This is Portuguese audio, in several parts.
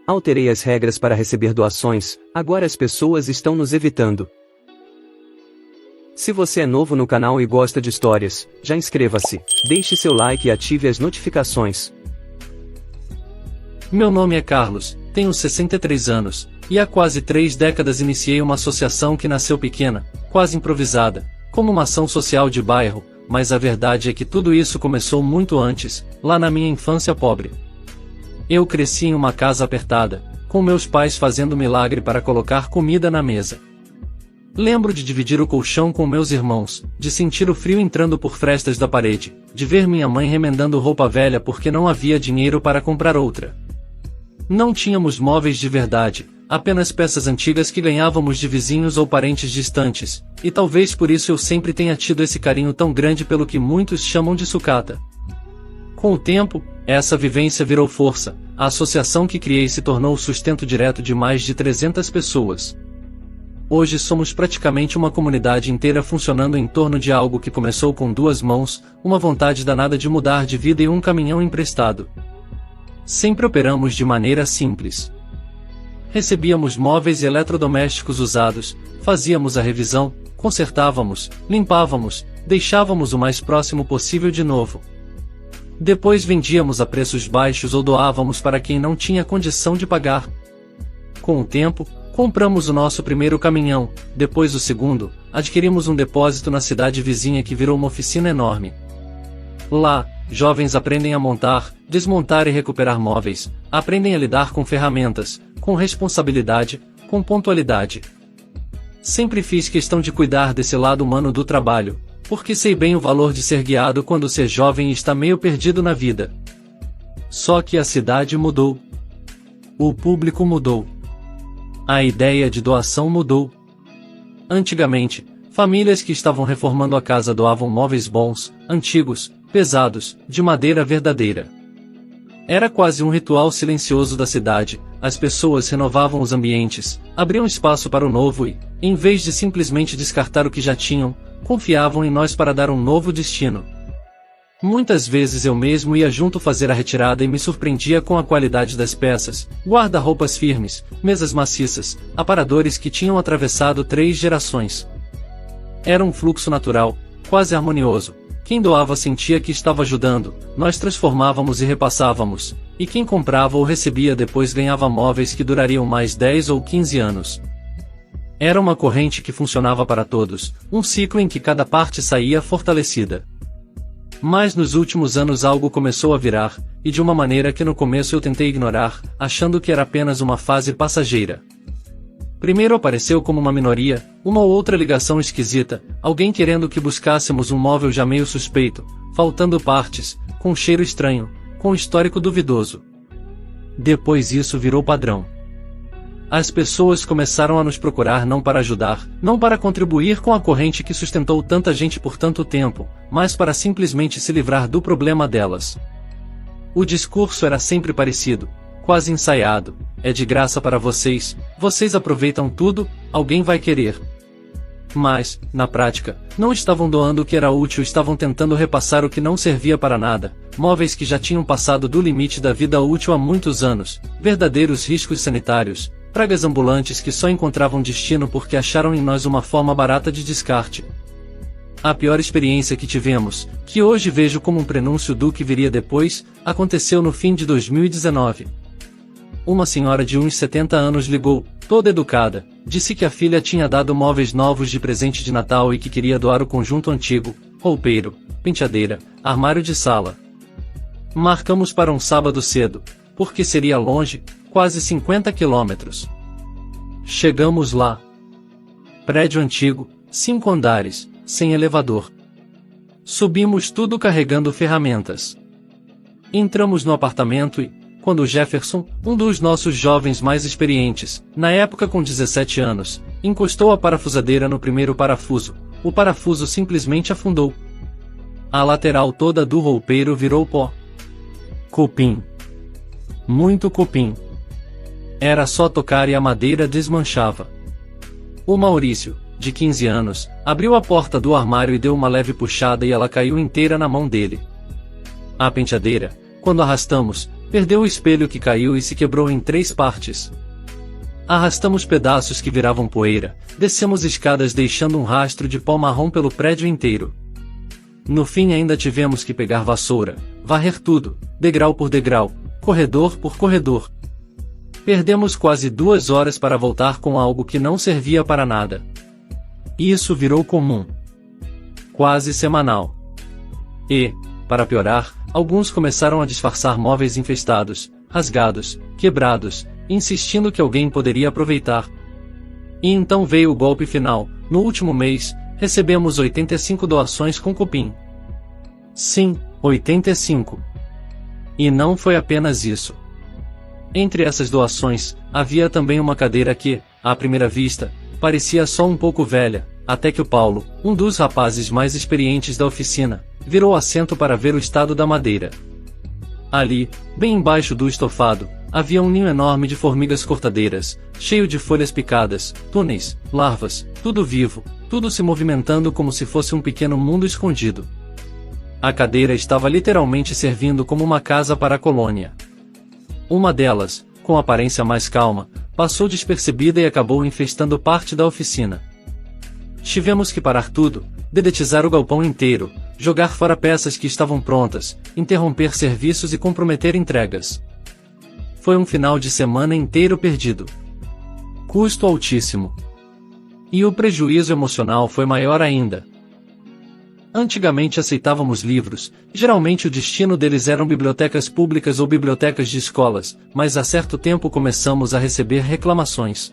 Alterei as regras para receber doações, agora as pessoas estão nos evitando. Se você é novo no canal e gosta de histórias, já inscreva-se, deixe seu like e ative as notificações. Meu nome é Carlos, tenho 63 anos, e há quase 3 décadas iniciei uma associação que nasceu pequena, quase improvisada, como uma ação social de bairro, mas a verdade é que tudo isso começou muito antes, lá na minha infância pobre. Eu cresci em uma casa apertada, com meus pais fazendo milagre para colocar comida na mesa. Lembro de dividir o colchão com meus irmãos, de sentir o frio entrando por frestas da parede, de ver minha mãe remendando roupa velha porque não havia dinheiro para comprar outra. Não tínhamos móveis de verdade, apenas peças antigas que ganhávamos de vizinhos ou parentes distantes, e talvez por isso eu sempre tenha tido esse carinho tão grande pelo que muitos chamam de sucata. Com o tempo, essa vivência virou força, a associação que criei se tornou o sustento direto de mais de 300 pessoas. Hoje somos praticamente uma comunidade inteira funcionando em torno de algo que começou com 2 mãos, uma vontade danada de mudar de vida e um caminhão emprestado. Sempre operamos de maneira simples. Recebíamos móveis e eletrodomésticos usados, fazíamos a revisão, consertávamos, limpávamos, deixávamos o mais próximo possível de novo. Depois vendíamos a preços baixos ou doávamos para quem não tinha condição de pagar. Com o tempo, compramos o nosso primeiro caminhão, depois o segundo, adquirimos um depósito na cidade vizinha que virou uma oficina enorme. Lá, jovens aprendem a montar, desmontar e recuperar móveis, aprendem a lidar com ferramentas, com responsabilidade, com pontualidade. Sempre fiz questão de cuidar desse lado humano do trabalho, porque sei bem o valor de ser guiado quando ser jovem e está meio perdido na vida. Só que a cidade mudou. O público mudou. A ideia de doação mudou. Antigamente, famílias que estavam reformando a casa doavam móveis bons, antigos, pesados, de madeira verdadeira. Era quase um ritual silencioso da cidade, as pessoas renovavam os ambientes, abriam espaço para o novo e, em vez de simplesmente descartar o que já tinham, confiavam em nós para dar um novo destino. Muitas vezes eu mesmo ia junto fazer a retirada e me surpreendia com a qualidade das peças, guarda-roupas firmes, mesas maciças, aparadores que tinham atravessado 3 gerações. Era um fluxo natural, quase harmonioso. Quem doava sentia que estava ajudando, nós transformávamos e repassávamos, e quem comprava ou recebia depois ganhava móveis que durariam mais 10 ou 15 anos. Era uma corrente que funcionava para todos, um ciclo em que cada parte saía fortalecida. Mas nos últimos anos algo começou a virar, e de uma maneira que no começo eu tentei ignorar, achando que era apenas uma fase passageira. Primeiro apareceu como uma minoria, uma ou outra ligação esquisita, alguém querendo que buscássemos um móvel já meio suspeito, faltando partes, com cheiro estranho, com histórico duvidoso. Depois isso virou padrão. As pessoas começaram a nos procurar não para ajudar, não para contribuir com a corrente que sustentou tanta gente por tanto tempo, mas para simplesmente se livrar do problema delas. O discurso era sempre parecido, quase ensaiado: é de graça para vocês, vocês aproveitam tudo, alguém vai querer. Mas, na prática, não estavam doando o que era útil, estavam tentando repassar o que não servia para nada, móveis que já tinham passado do limite da vida útil há muitos anos, verdadeiros riscos sanitários, pragas ambulantes que só encontravam destino porque acharam em nós uma forma barata de descarte. A pior experiência que tivemos, que hoje vejo como um prenúncio do que viria depois, aconteceu no fim de 2019. Uma senhora de uns 70 anos ligou, toda educada, disse que a filha tinha dado móveis novos de presente de Natal e que queria doar o conjunto antigo, roupeiro, penteadeira, armário de sala. Marcamos para um sábado cedo, porque seria longe, quase 50 quilômetros. Chegamos lá. Prédio antigo, 5 andares, sem elevador. Subimos tudo carregando ferramentas. Entramos no apartamento e, quando Jefferson, um dos nossos jovens mais experientes, na época com 17 anos, encostou a parafusadeira no primeiro parafuso, o parafuso simplesmente afundou. A lateral toda do roupeiro virou pó. Cupim. Muito cupim. Era só tocar e a madeira desmanchava. O Maurício, de 15 anos, abriu a porta do armário e deu uma leve puxada e ela caiu inteira na mão dele. A penteadeira, quando arrastamos, Perdeu o espelho que caiu e se quebrou em 3 partes. Arrastamos pedaços que viravam poeira, descemos escadas deixando um rastro de pó marrom pelo prédio inteiro. No fim ainda tivemos que pegar vassoura, varrer tudo, degrau por degrau, corredor por corredor. Perdemos quase 2 horas para voltar com algo que não servia para nada. E isso virou comum. Quase semanal. E, para piorar, alguns começaram a disfarçar móveis infestados, rasgados, quebrados, insistindo que alguém poderia aproveitar. E então veio o golpe final. No último mês, recebemos 85 doações com cupim. Sim, 85. E não foi apenas isso. Entre essas doações, havia também uma cadeira que, à primeira vista, parecia só um pouco velha, até que o Paulo, um dos rapazes mais experientes da oficina, virou assento para ver o estado da madeira. Ali, bem embaixo do estofado, havia um ninho enorme de formigas cortadeiras, cheio de folhas picadas, túneis, larvas, tudo vivo, tudo se movimentando como se fosse um pequeno mundo escondido. A cadeira estava literalmente servindo como uma casa para a colônia. Uma delas, com aparência mais calma, passou despercebida e acabou infestando parte da oficina. Tivemos que parar tudo, dedetizar o galpão inteiro, jogar fora peças que estavam prontas, interromper serviços e comprometer entregas. Foi um final de semana inteiro perdido. Custo altíssimo. E o prejuízo emocional foi maior ainda. Antigamente aceitávamos livros, geralmente o destino deles eram bibliotecas públicas ou bibliotecas de escolas, mas há certo tempo começamos a receber reclamações.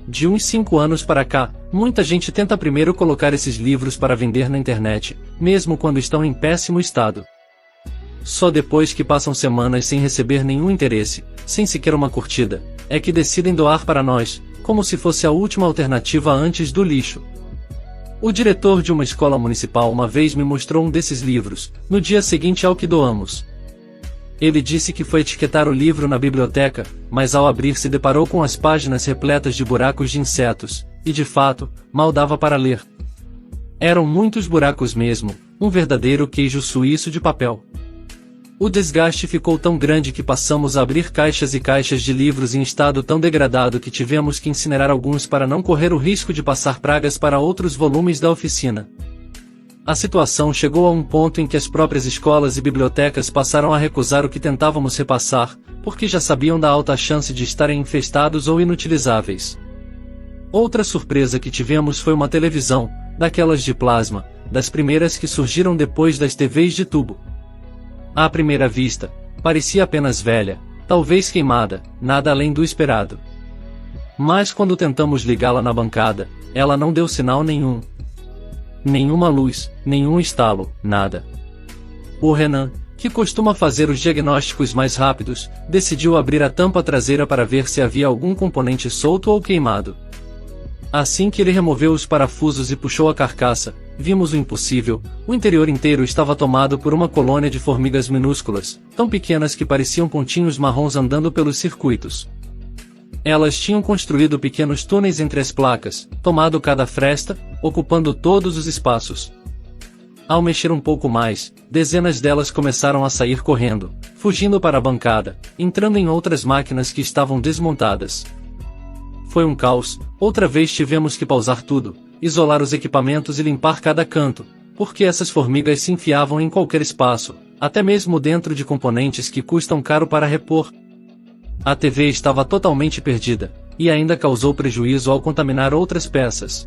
De uns 5 anos para cá, muita gente tenta primeiro colocar esses livros para vender na internet, mesmo quando estão em péssimo estado. Só depois que passam semanas sem receber nenhum interesse, sem sequer uma curtida, é que decidem doar para nós, como se fosse a última alternativa antes do lixo. O diretor de uma escola municipal uma vez me mostrou um desses livros, no dia seguinte ao que doamos. Ele disse que foi etiquetar o livro na biblioteca, mas ao abrir se deparou com as páginas repletas de buracos de insetos, e de fato, mal dava para ler. Eram muitos buracos mesmo, um verdadeiro queijo suíço de papel. O desgaste ficou tão grande que passamos a abrir caixas e caixas de livros em estado tão degradado que tivemos que incinerar alguns para não correr o risco de passar pragas para outros volumes da oficina. A situação chegou a um ponto em que as próprias escolas e bibliotecas passaram a recusar o que tentávamos repassar, porque já sabiam da alta chance de estarem infestados ou inutilizáveis. Outra surpresa que tivemos foi uma televisão, daquelas de plasma, das primeiras que surgiram depois das TVs de tubo. À primeira vista, parecia apenas velha, talvez queimada, nada além do esperado. Mas quando tentamos ligá-la na bancada, ela não deu sinal nenhum. Nenhuma luz, nenhum estalo, nada. O Renan, que costuma fazer os diagnósticos mais rápidos, decidiu abrir a tampa traseira para ver se havia algum componente solto ou queimado. Assim que ele removeu os parafusos e puxou a carcaça, vimos o impossível: o interior inteiro estava tomado por uma colônia de formigas minúsculas, tão pequenas que pareciam pontinhos marrons andando pelos circuitos. Elas tinham construído pequenos túneis entre as placas, tomado cada fresta, ocupando todos os espaços. Ao mexer um pouco mais, dezenas delas começaram a sair correndo, fugindo para a bancada, entrando em outras máquinas que estavam desmontadas. Foi um caos. Outra vez tivemos que pausar tudo, isolar os equipamentos e limpar cada canto, porque essas formigas se enfiavam em qualquer espaço, até mesmo dentro de componentes que custam caro para repor. A TV estava totalmente perdida, e ainda causou prejuízo ao contaminar outras peças.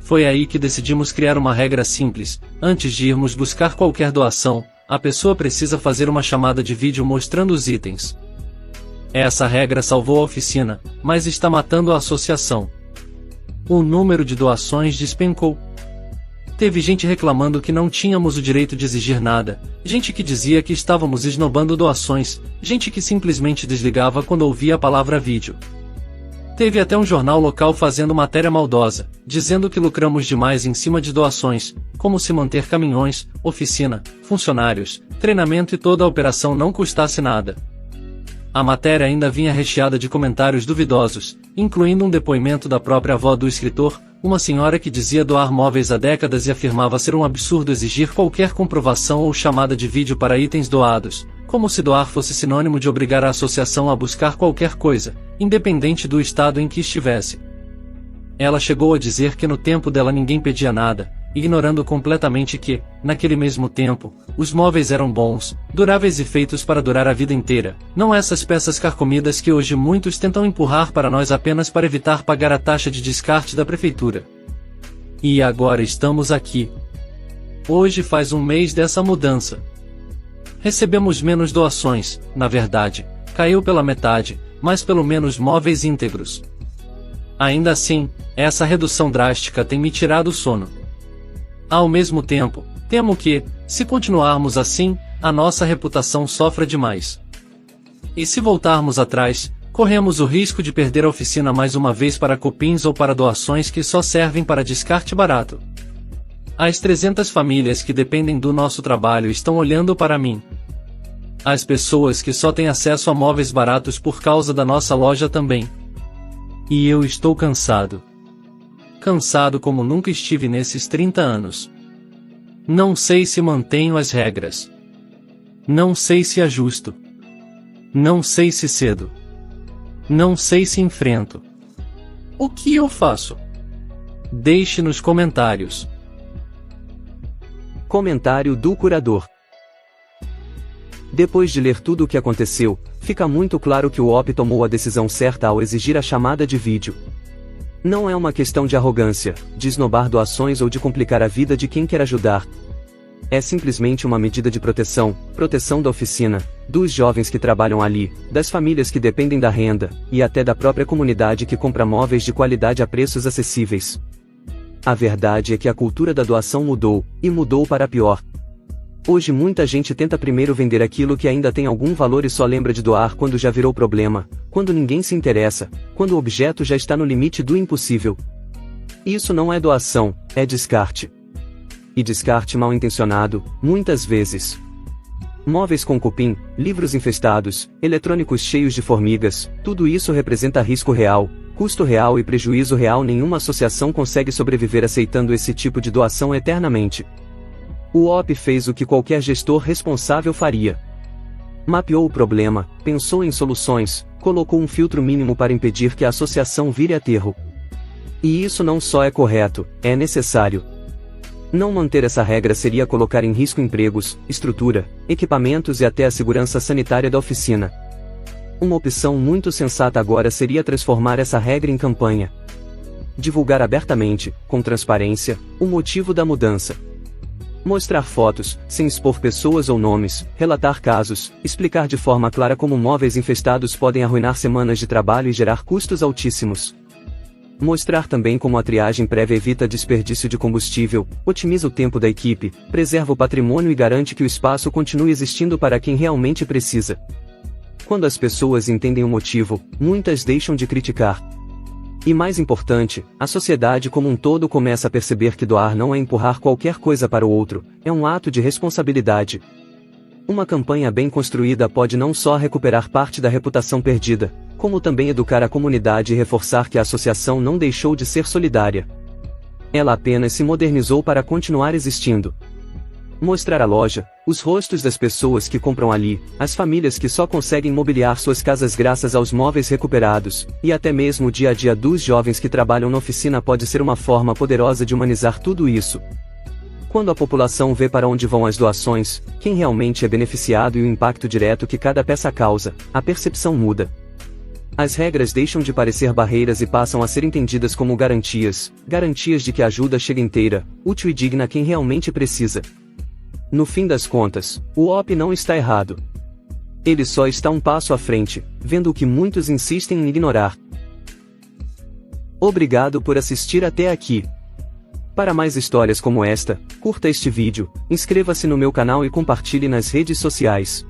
Foi aí que decidimos criar uma regra simples: antes de irmos buscar qualquer doação, a pessoa precisa fazer uma chamada de vídeo mostrando os itens. Essa regra salvou a oficina, mas está matando a associação. O número de doações despencou. Teve gente reclamando que não tínhamos o direito de exigir nada, gente que dizia que estávamos esnobando doações, gente que simplesmente desligava quando ouvia a palavra vídeo. Teve até um jornal local fazendo matéria maldosa, dizendo que lucramos demais em cima de doações, como se manter caminhões, oficina, funcionários, treinamento e toda a operação não custasse nada. A matéria ainda vinha recheada de comentários duvidosos, incluindo um depoimento da própria avó do escritor, uma senhora que dizia doar móveis há décadas e afirmava ser um absurdo exigir qualquer comprovação ou chamada de vídeo para itens doados, como se doar fosse sinônimo de obrigar a associação a buscar qualquer coisa, independente do estado em que estivesse. Ela chegou a dizer que no tempo dela ninguém pedia nada, ignorando completamente que, naquele mesmo tempo, os móveis eram bons, duráveis e feitos para durar a vida inteira, não essas peças carcomidas que hoje muitos tentam empurrar para nós apenas para evitar pagar a taxa de descarte da prefeitura. E agora estamos aqui. Hoje faz um mês dessa mudança. Recebemos menos doações, na verdade, caiu pela metade, mas pelo menos móveis íntegros. Ainda assim, essa redução drástica tem me tirado o sono. Ao mesmo tempo, temo que, se continuarmos assim, a nossa reputação sofra demais. E se voltarmos atrás, corremos o risco de perder a oficina mais uma vez para cupins ou para doações que só servem para descarte barato. As 300 famílias que dependem do nosso trabalho estão olhando para mim. As pessoas que só têm acesso a móveis baratos por causa da nossa loja também. E eu estou cansado. Cansado como nunca estive nesses 30 anos. Não sei se mantenho as regras. Não sei se ajusto. Não sei se cedo. Não sei se enfrento. O que eu faço? Deixe nos comentários. Comentário do curador. Depois de ler tudo o que aconteceu, fica muito claro que o OP tomou a decisão certa ao exigir a chamada de vídeo. Não é uma questão de arrogância, de esnobar doações ou de complicar a vida de quem quer ajudar. É simplesmente uma medida de proteção da oficina, dos jovens que trabalham ali, das famílias que dependem da renda, e até da própria comunidade que compra móveis de qualidade a preços acessíveis. A verdade é que a cultura da doação mudou, e mudou para pior. Hoje muita gente tenta primeiro vender aquilo que ainda tem algum valor e só lembra de doar quando já virou problema, quando ninguém se interessa, quando o objeto já está no limite do impossível. Isso não é doação, é descarte. E descarte mal intencionado, muitas vezes. Móveis com cupim, livros infestados, eletrônicos cheios de formigas, tudo isso representa risco real, custo real e prejuízo real. Nenhuma associação consegue sobreviver aceitando esse tipo de doação eternamente. O OP fez o que qualquer gestor responsável faria. Mapeou o problema, pensou em soluções, colocou um filtro mínimo para impedir que a associação vire aterro. E isso não só é correto, é necessário. Não manter essa regra seria colocar em risco empregos, estrutura, equipamentos e até a segurança sanitária da oficina. Uma opção muito sensata agora seria transformar essa regra em campanha. Divulgar abertamente, com transparência, o motivo da mudança. Mostrar fotos, sem expor pessoas ou nomes, relatar casos, explicar de forma clara como móveis infestados podem arruinar semanas de trabalho e gerar custos altíssimos. Mostrar também como a triagem prévia evita desperdício de combustível, otimiza o tempo da equipe, preserva o patrimônio e garante que o espaço continue existindo para quem realmente precisa. Quando as pessoas entendem o motivo, muitas deixam de criticar. E mais importante, a sociedade como um todo começa a perceber que doar não é empurrar qualquer coisa para o outro, é um ato de responsabilidade. Uma campanha bem construída pode não só recuperar parte da reputação perdida, como também educar a comunidade e reforçar que a associação não deixou de ser solidária. Ela apenas se modernizou para continuar existindo. Mostrar a loja, os rostos das pessoas que compram ali, as famílias que só conseguem mobiliar suas casas graças aos móveis recuperados, e até mesmo o dia a dia dos jovens que trabalham na oficina pode ser uma forma poderosa de humanizar tudo isso. Quando a população vê para onde vão as doações, quem realmente é beneficiado e o impacto direto que cada peça causa, a percepção muda. As regras deixam de parecer barreiras e passam a ser entendidas como garantias de que a ajuda chega inteira, útil e digna a quem realmente precisa. No fim das contas, o OP não está errado. Ele só está um passo à frente, vendo o que muitos insistem em ignorar. Obrigado por assistir até aqui. Para mais histórias como esta, curta este vídeo, inscreva-se no meu canal e compartilhe nas redes sociais.